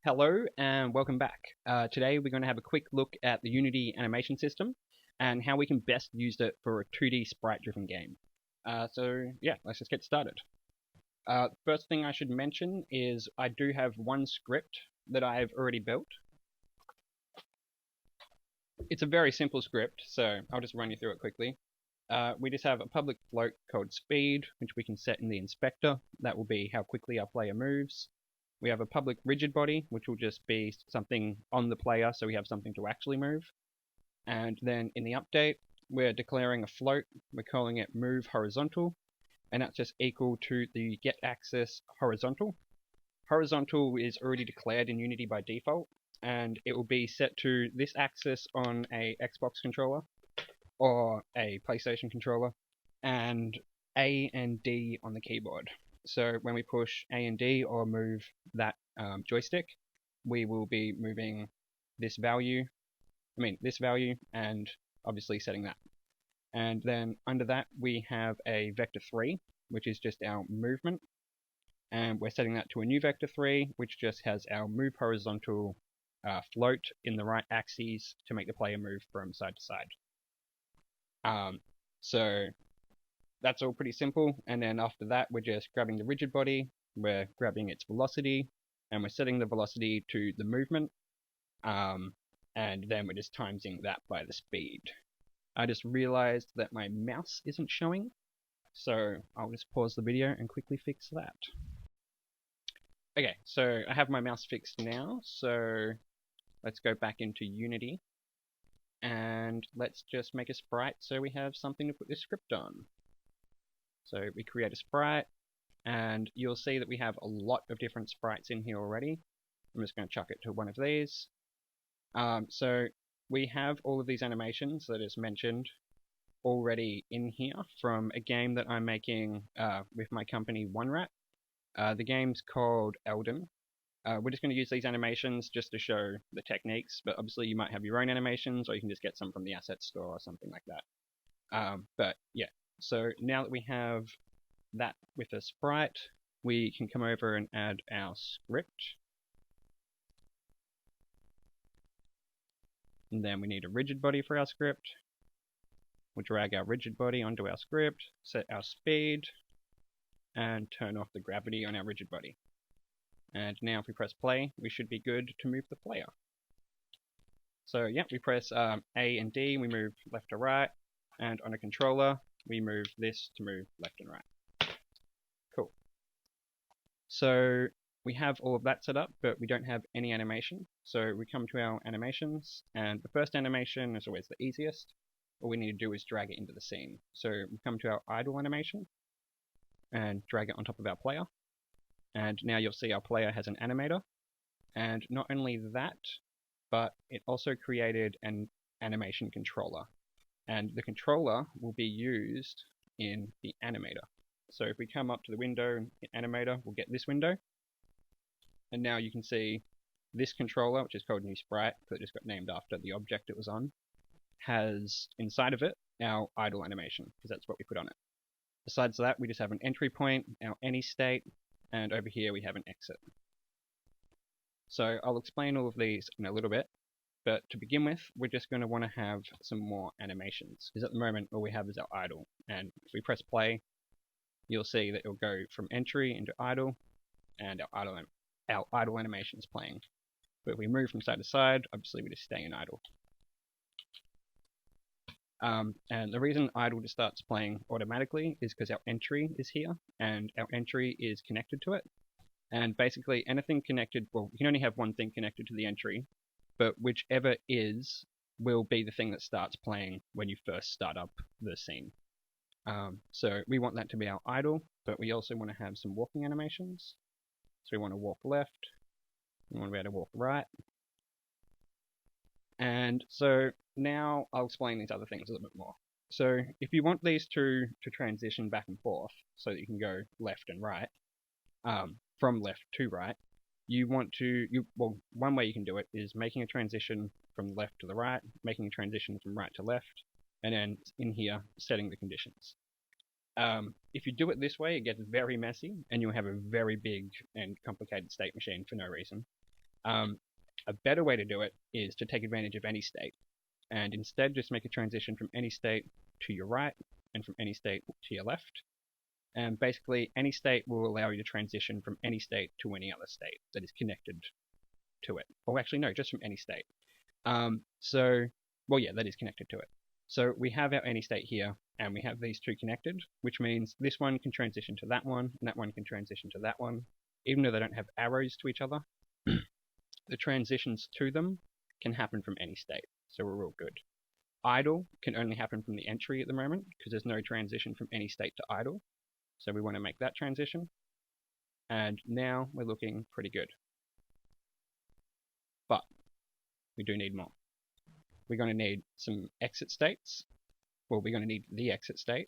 Hello and welcome back. Today we're going to have a quick look at the Unity animation system and how we can best use it for a 2D sprite-driven game. So let's just get started. First thing I should mention is I do have one script that I've already built. It's a very simple script, so I'll just run you through it quickly. We just have a public float called speed, which we can set in the inspector. That will be how quickly our player moves. We have a public rigid body, which will just be something on the player, so we have something to actually move. And then in the update, we're declaring a float. We're calling it move horizontal, and that's just equal to the get axis horizontal. Horizontal is already declared in Unity by default, and it will be set to this axis on a Xbox controller or a PlayStation controller, and A and D on the keyboard. So when we push A and D or move that joystick, we will be moving this value, and obviously setting that. And then under that we have a vector 3, which is just our movement, and we're setting that to a new vector 3, which just has our move horizontal float in the right axes to make the player move from side to side. So that's all pretty simple, and then after that we're just grabbing the rigid body, we're grabbing its velocity, and we're setting the velocity to the movement, and then we're just timesing that by the speed. I just realized that my mouse isn't showing, so I'll just pause the video and quickly fix that. Okay, so I have my mouse fixed now, so let's go back into Unity, and let's just make a sprite so we have something to put this script on. So we create a sprite, and you'll see that we have a lot of different sprites in here already. I'm just going to chuck it to one of these. So we have all of these animations that is mentioned already in here from a game that I'm making with my company OneRat. The game's called Elden. We're just going to use these animations just to show the techniques, but obviously you might have your own animations, or you can just get some from the asset store or something like that. But yeah. So now that we have that with a sprite, we can come over and add our script. And then we need a rigid body for our script. We'll drag our rigid body onto our script, set our speed, and turn off the gravity on our rigid body. And now if we press play, we should be good to move the player. So yeah, we press A and D, we move left to right, and on a controller, we move this to move left and right. Cool. So we have all of that set up, but we don't have any animation. So we come to our animations, and the first animation is always the easiest. All we need to do is drag it into the scene. So we come to our idle animation, and drag it on top of our player. And now you'll see our player has an animator. And not only that, but it also created an animation controller. And the controller will be used in the animator. So if we come up to the window and hit animator, we'll get this window. And now you can see this controller, which is called new sprite, that just got named after the object it was on, has inside of it our idle animation, because that's what we put on it. Besides that, we just have an entry point, our any state, and over here we have an exit. So I'll explain all of these in a little bit. But to begin with, we're just going to want to have some more animations, because at the moment all we have is our idle. And if we press play, you'll see that it'll go from entry into idle, and our idle animation is playing. But if we move from side to side, obviously we just stay in idle. And the reason idle just starts playing automatically is because our entry is here, and our entry is connected to it. And basically anything connected, well, you can only have one thing connected to the entry, but whichever is will be the thing that starts playing when you first start up the scene. So we want that to be our idle, but we also want to have some walking animations. So we want to walk left, we want to be able to walk right. And so now I'll explain these other things a little bit more. So if you want these two to transition back and forth so that you can go left and right, from left to right, well, one way you can do it is making a transition from left to the right, making a transition from right to left, and then in here, setting the conditions. If you do it this way, it gets very messy, and you'll have a very big and complicated state machine for no reason. A better way to do it is to take advantage of any state, and instead just make a transition from any state to your right and from any state to your left. And basically, any state will allow you to transition from any state to any other state that is connected to it. Or actually, no, just from any state. Well, yeah, that is connected to it. So we have our any state here, and we have these two connected, which means this one can transition to that one, and that one can transition to that one. Even though they don't have arrows to each other, the transitions to them can happen from any state, so we're real good. Idle can only happen from the entry at the moment, because there's no transition from any state to idle, so we want to make that transition. And now we're looking pretty good. But we do need more. We're going to need some exit states. Well, we're going to need the exit state,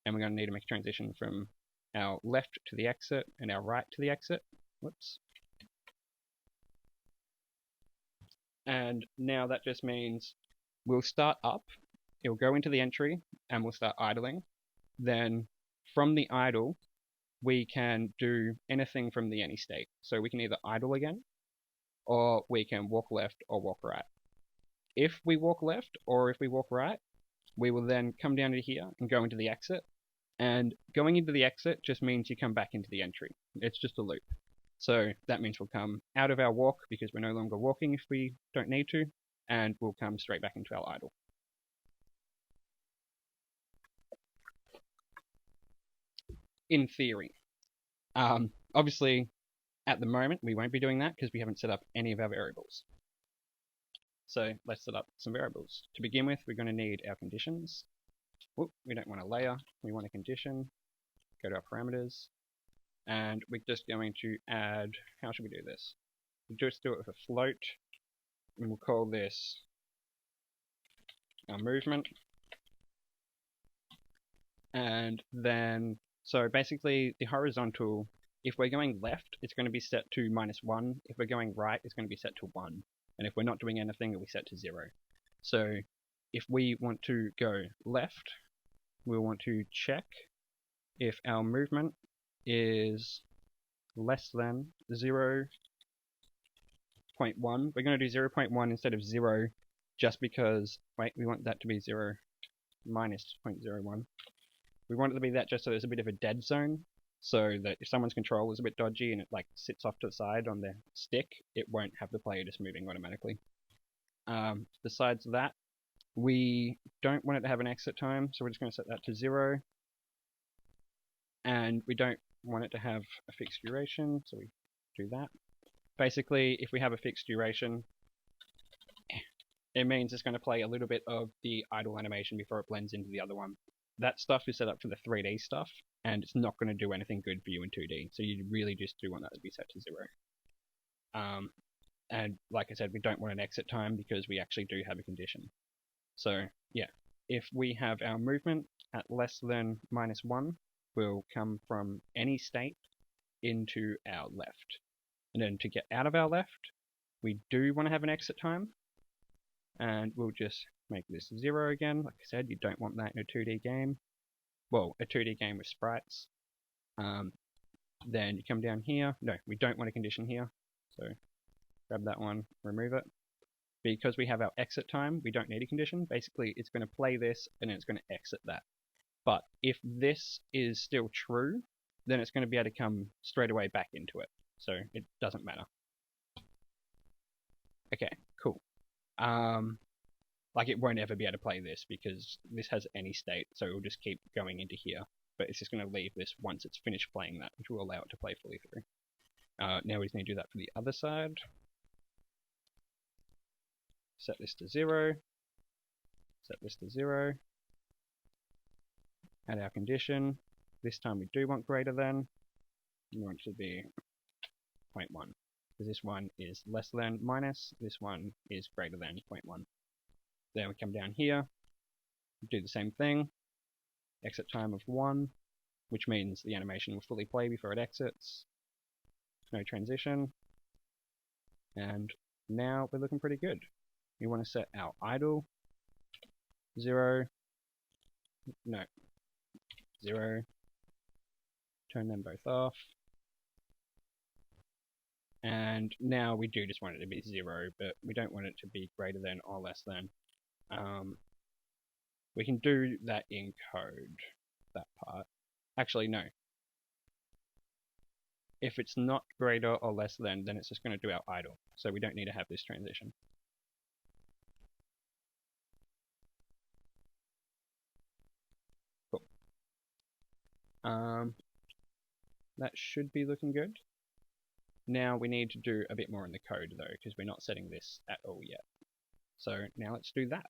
and we're going to need to make a transition from our left to the exit and our right to the exit. Whoops. And now that just means we'll start up, it'll go into the entry, and we'll start idling. Then from the idle, we can do anything from the any state. So we can either idle again, or we can walk left or walk right. If we walk left or if we walk right, we will then come down to here and go into the exit. And going into the exit just means you come back into the entry. It's just a loop. So that means we'll come out of our walk because we're no longer walking if we don't need to, and we'll come straight back into our idle. In theory. Obviously, at the moment, we won't be doing that because we haven't set up any of our variables. So let's set up some variables. To begin with, we're going to need our conditions. Whoop, we don't want a layer, we want a condition. Go to our parameters, and we're just going to add, how should we do this? We'll just do it with a float, and we'll call this our movement. And then, so basically the horizontal, if we're going left, it's going to be set to -1. If we're going right, it's going to be set to 1. And if we're not doing anything, it'll be set to 0. So if we want to go left, we'll want to check if our movement is less than 0.1. We're going to do 0.1 instead of 0 just because, wait, we want that to be 0 minus 0.01. We want it to be that just so there's a bit of a dead zone, so that if someone's control is a bit dodgy and it like sits off to the side on their stick, it won't have the player just moving automatically. Besides that, we don't want it to have an exit time, so we're just going to set that to 0. And we don't want it to have a fixed duration, so we do that. Basically, if we have a fixed duration, it means it's going to play a little bit of the idle animation before it blends into the other one. That stuff is set up for the 3D stuff, and it's not going to do anything good for you in 2D, so you really just do want that to be set to 0. And like I said, we don't want an exit time because we actually do have a condition. So yeah, if we have our movement at less than -1, we'll come from any state into our left. And then to get out of our left, we do want to have an exit time, and we'll just make this 0 again. Like I said, you don't want that in a 2D game. Well, a 2D game with sprites. Then you come down here. No, we don't want a condition here. So grab that one, remove it. Because we have our exit time, we don't need a condition. Basically, it's going to play this, and then it's going to exit that. But if this is still true, then it's going to be able to come straight away back into it. So it doesn't matter. Okay, cool. Like it won't ever be able to play this because this has any state, so it will just keep going into here. But it's just going to leave this once it's finished playing that, which will allow it to play fully through. Now we just need to do that for the other side. Set this to 0. Set this to 0. Add our condition. This time we do want greater than. We want it to be 0.1. Because this one is less than minus. This one is greater than 0.1. Then we come down here. Do the same thing. Exit time of 1. Which means the animation will fully play before it exits. No transition. And now we're looking pretty good. We want to set our idle 0. No. 0. Turn them both off. And now we do just want it to be 0, but we don't want it to be greater than or less than. We can do that in code, that part. Actually, no. If it's not greater or less than, then it's just going to do our idle. So we don't need to have this transition. Cool. That should be looking good. Now we need to do a bit more in the code though, because we're not setting this at all yet. So now let's do that.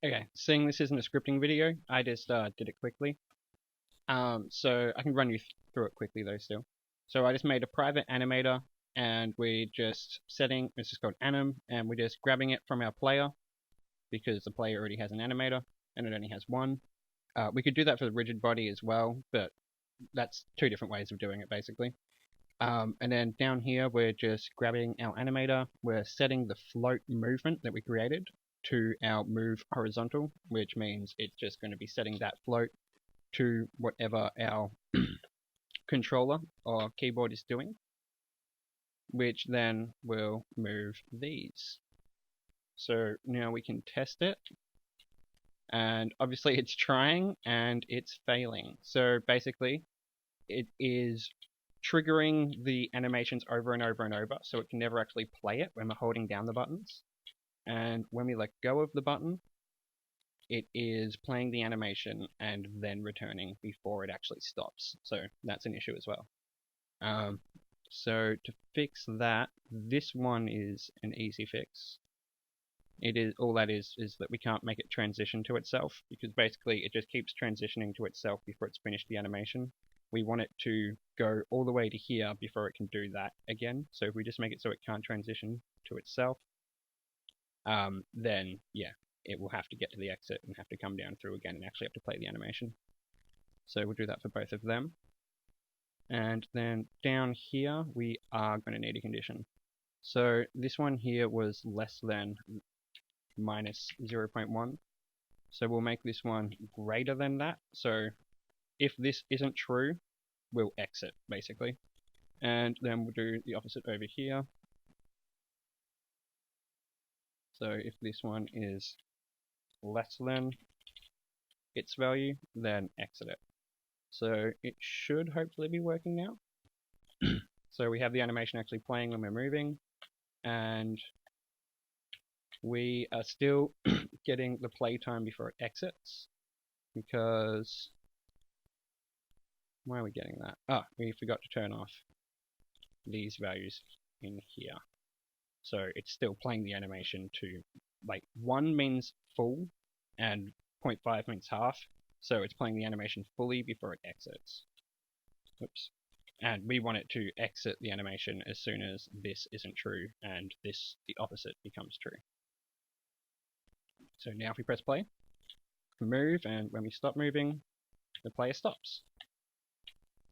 Okay, seeing this isn't a scripting video, I just did it quickly. So I can run you through it quickly though still. So I just made a private animator, and we're just setting, this is called anim, and we're just grabbing it from our player, because the player already has an animator, and it only has one. We could do that for the rigid body as well, but that's two different ways of doing it basically. And then down here, we're just grabbing our animator, we're setting the float movement that we created to our move horizontal, which means it's just going to be setting that float to whatever our controller or keyboard is doing, which then will move these. So now we can test it, and obviously it's trying and it's failing. So basically it is triggering the animations over and over and over, so it can never actually play it when we're holding down the buttons. And when we let go of the button, it is playing the animation and then returning before it actually stops. So that's an issue as well. So to fix that, this one is an easy fix. It is, all that is that we can't make it transition to itself, because basically it just keeps transitioning to itself before it's finished the animation. We want it to go all the way to here before it can do that again. So if we just make it so it can't transition to itself, then yeah, it will have to get to the exit and have to come down through again and actually have to play the animation. So we'll do that for both of them. And then down here, we are going to need a condition. So this one here was less than minus 0.1. So we'll make this one greater than that. So if this isn't true, we'll exit, basically. And then we'll do the opposite over here. So if this one is less than its value, then exit it. So it should hopefully be working now. So we have the animation actually playing when we're moving, and we are still getting the play time before it exits, because why are we getting that? Ah, we forgot to turn off these values in here. So it's still playing the animation to, like, 1 means full and 0.5 means half. So it's playing the animation fully before it exits. Oops. And we want it to exit the animation as soon as this isn't true and this, the opposite, becomes true. So now if we press play, we move, and when we stop moving, the player stops.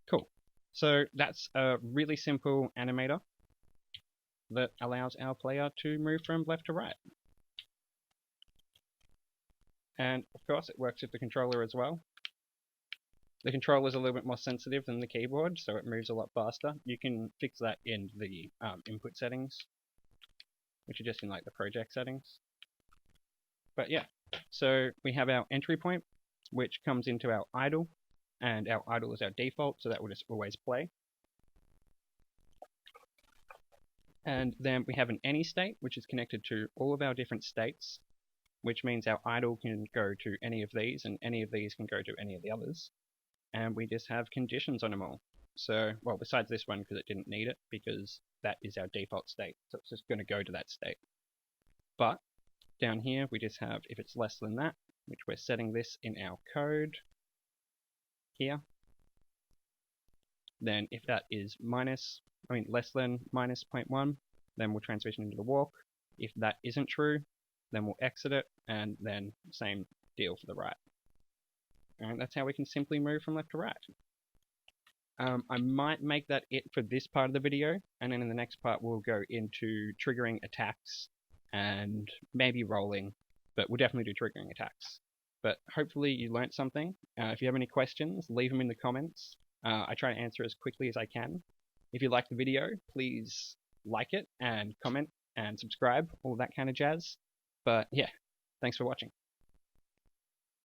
Cool. So that's a really simple animator that allows our player to move from left to right. And of course it works with the controller as well. The controller is a little bit more sensitive than the keyboard, so it moves a lot faster. You can fix that in the input settings, which are just in like the project settings. But yeah, so we have our entry point, which comes into our idle, and our idle is our default, so that will just always play. And then we have an any state, which is connected to all of our different states, which means our idle can go to any of these, and any of these can go to any of the others. And we just have conditions on them all. So, well, besides this one, because it didn't need it, because that is our default state. So it's just going to go to that state. But down here, we just have if it's less than that, which we're setting this in our code here. Then if that is less than minus 0.1, then we'll transition into the walk. If that isn't true, then we'll exit it, and then same deal for the right. And that's how we can simply move from left to right. I might make that it for this part of the video, and then in the next part we'll go into triggering attacks and maybe rolling, but we'll definitely do triggering attacks. But hopefully you learnt something. If you have any questions, leave them in the comments. I try to answer as quickly as I can. If you like the video, please like it and comment and subscribe, all that kind of jazz. But yeah, thanks for watching.